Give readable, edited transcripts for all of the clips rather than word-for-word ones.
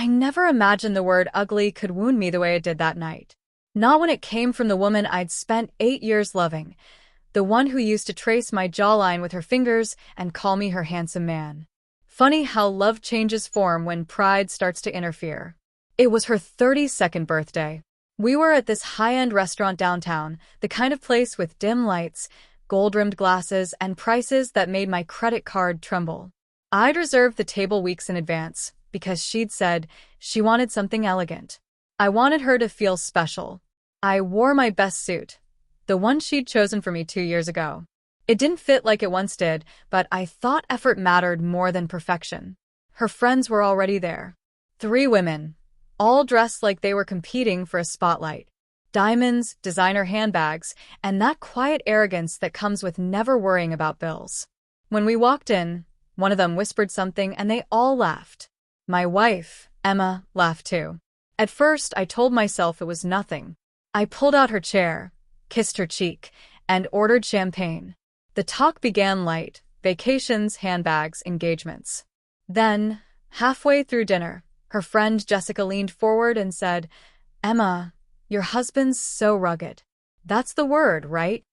I never imagined the word ugly could wound me the way it did that night. Not when it came from the woman I'd spent 8 years loving, the one who used to trace my jawline with her fingers and call me her handsome man. Funny how love changes form when pride starts to interfere. It was her 32nd birthday. We were at this high-end restaurant downtown, the kind of place with dim lights, gold-rimmed glasses, and prices that made my credit card tremble. I'd reserved the table weeks in advance because she'd said she wanted something elegant. I wanted her to feel special. I wore my best suit, the one she'd chosen for me 2 years ago. It didn't fit like it once did, but I thought effort mattered more than perfection. Her friends were already there. 3 women, all dressed like they were competing for a spotlight. Diamonds, designer handbags, and that quiet arrogance that comes with never worrying about bills. When we walked in, one of them whispered something and they all laughed. My wife, Emma, laughed too. At first, I told myself it was nothing. I pulled out her chair, kissed her cheek, and ordered champagne. The talk began light: vacations, handbags, engagements. Then, halfway through dinner, her friend Jessica leaned forward and said, "Emma, your husband's so rugged." That's the word, right?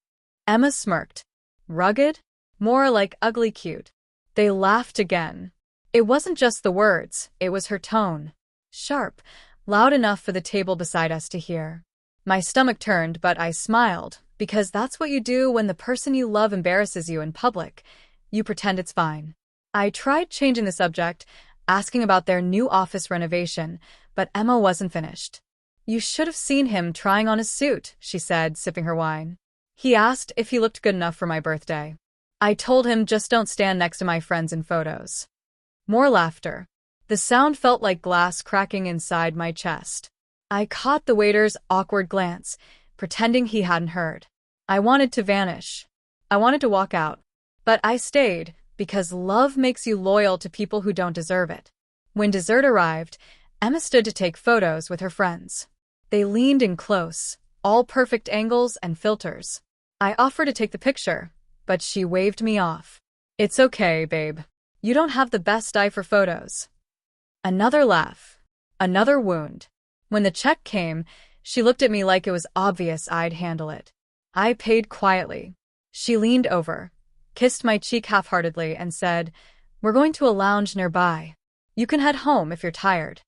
Emma smirked. Rugged? More like ugly cute. They laughed again. It wasn't just the words, it was her tone. Sharp, loud enough for the table beside us to hear. My stomach turned, but I smiled, because that's what you do when the person you love embarrasses you in public. You pretend it's fine. I tried changing the subject, asking about their new office renovation, but Emma wasn't finished. "You should have seen him trying on his suit," she said, sipping her wine. "He asked if he looked good enough for my birthday. I told him just don't stand next to my friends in photos." More laughter. The sound felt like glass cracking inside my chest. I caught the waiter's awkward glance, pretending he hadn't heard. I wanted to vanish. I wanted to walk out. But I stayed, because love makes you loyal to people who don't deserve it. When dessert arrived, Emma stood to take photos with her friends. They leaned in close, all perfect angles and filters. I offered to take the picture, but she waved me off. "It's okay, babe. You don't have the best eye for photos." Another laugh. Another wound. When the check came, she looked at me like it was obvious I'd handle it. I paid quietly. She leaned over, kissed my cheek half-heartedly, and said, "We're going to a lounge nearby. You can head home if you're tired."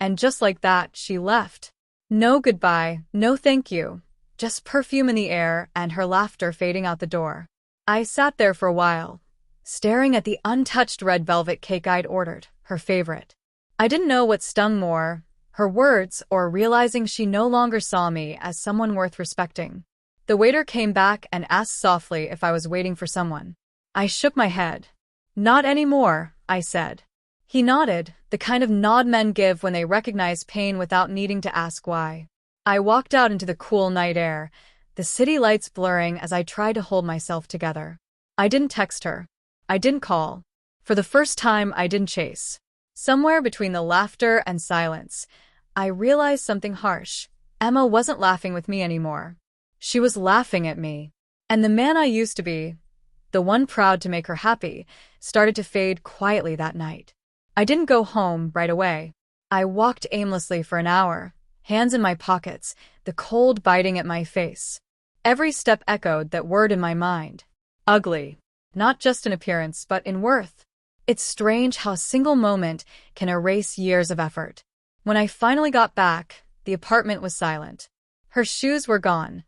And just like that, she left. No goodbye, no thank you. Just perfume in the air and her laughter fading out the door. I sat there for a while, staring at the untouched red velvet cake I'd ordered, her favorite. I didn't know what stung more, her words or realizing she no longer saw me as someone worth respecting. The waiter came back and asked softly if I was waiting for someone. I shook my head. "Not anymore," I said. He nodded, the kind of nod men give when they recognize pain without needing to ask why. I walked out into the cool night air, the city lights blurring as I tried to hold myself together. I didn't text her. I didn't call. For the first time, I didn't chase. Somewhere between the laughter and silence, I realized something harsh. Emma wasn't laughing with me anymore. She was laughing at me. And the man I used to be, the one proud to make her happy, started to fade quietly that night. I didn't go home right away. I walked aimlessly for an hour, hands in my pockets, the cold biting at my face. Every step echoed that word in my mind. Ugly. Not just in appearance, but in worth. It's strange how a single moment can erase years of effort. When I finally got back, the apartment was silent. Her shoes were gone,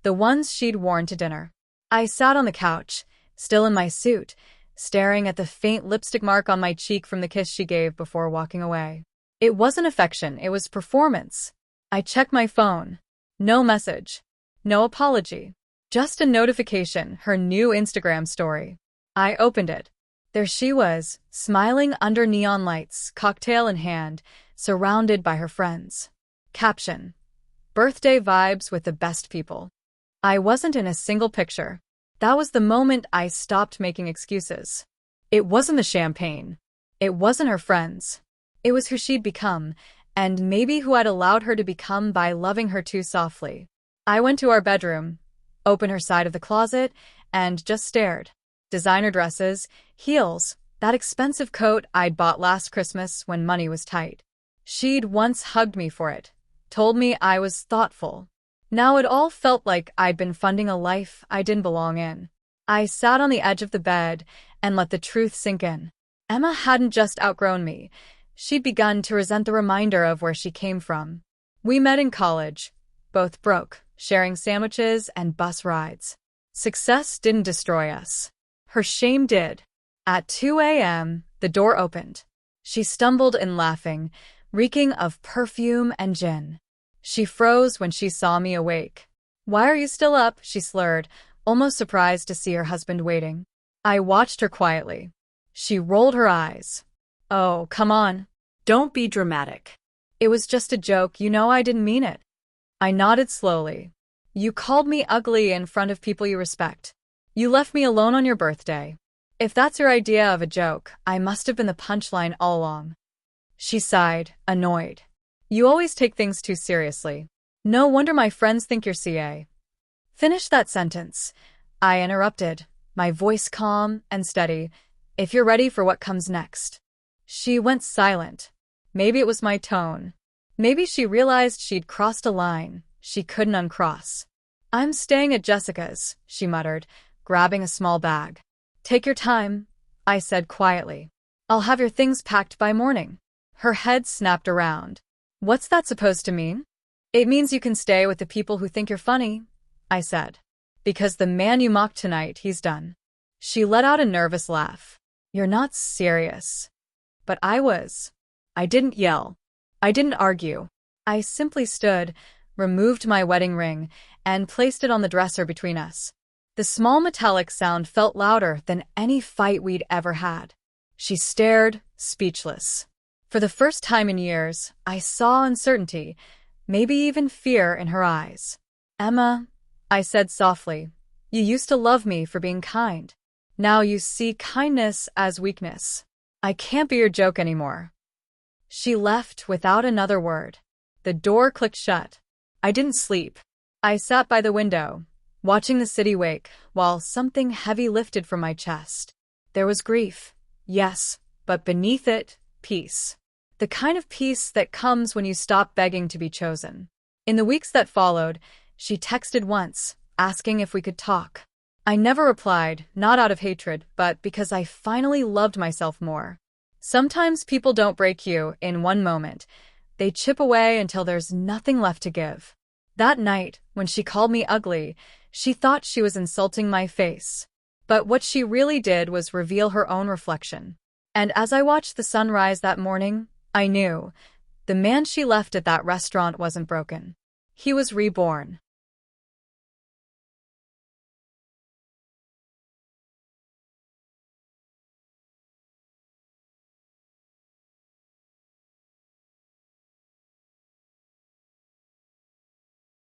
the ones she'd worn to dinner. I sat on the couch, still in my suit, staring at the faint lipstick mark on my cheek from the kiss she gave before walking away. It wasn't affection, it was performance. I checked my phone. No message. No apology. Just a notification, her new Instagram story. I opened it. There she was, smiling under neon lights, cocktail in hand, surrounded by her friends. Caption: "Birthday vibes with the best people." I wasn't in a single picture. That was the moment I stopped making excuses. It wasn't the champagne. It wasn't her friends. It was who she'd become, and maybe who I'd allowed her to become by loving her too softly. I went to our bedroom, opened her side of the closet, and just stared. Designer dresses, heels, that expensive coat I'd bought last Christmas when money was tight. She'd once hugged me for it, told me I was thoughtful. Now it all felt like I'd been funding a life I didn't belong in. I sat on the edge of the bed and let the truth sink in. Emma hadn't just outgrown me. She'd begun to resent the reminder of where she came from. We met in college, both broke, sharing sandwiches and bus rides. Success didn't destroy us. Her shame did. At 2 a.m., the door opened. She stumbled in laughing, reeking of perfume and gin. She froze when she saw me awake. "Why are you still up?" she slurred, almost surprised to see her husband waiting. I watched her quietly. She rolled her eyes. "Oh, come on. Don't be dramatic. It was just a joke, you know I didn't mean it." I nodded slowly. "You called me ugly in front of people you respect. You left me alone on your birthday. If that's your idea of a joke, I must have been the punchline all along." She sighed, annoyed. "You always take things too seriously. No wonder my friends think you're CA." "Finish that sentence," I interrupted, my voice calm and steady, "if you're ready for what comes next." She went silent. Maybe it was my tone. Maybe she realized she'd crossed a line she couldn't uncross. "I'm staying at Jessica's," she muttered, grabbing a small bag. "Take your time," I said quietly. "I'll have your things packed by morning." Her head snapped around. "What's that supposed to mean?" "It means you can stay with the people who think you're funny," I said. "Because the man you mocked tonight, he's done." She let out a nervous laugh. "You're not serious." But I was. I didn't yell. I didn't argue. I simply stood, removed my wedding ring, and placed it on the dresser between us. The small metallic sound felt louder than any fight we'd ever had. She stared, speechless. For the first time in years, I saw uncertainty, maybe even fear in her eyes. "Emma," I said softly, "you used to love me for being kind. Now you see kindness as weakness. I can't be your joke anymore." She left without another word. The door clicked shut. I didn't sleep. I sat by the window, watching the city wake, while something heavy lifted from my chest. There was grief, yes, but beneath it, peace. The kind of peace that comes when you stop begging to be chosen. In the weeks that followed, she texted once, asking if we could talk. I never replied, not out of hatred, but because I finally loved myself more. Sometimes people don't break you in one moment. They chip away until there's nothing left to give. That night, when she called me ugly, she thought she was insulting my face. But what she really did was reveal her own reflection. And as I watched the sun rise that morning, I knew the man she left at that restaurant wasn't broken. He was reborn.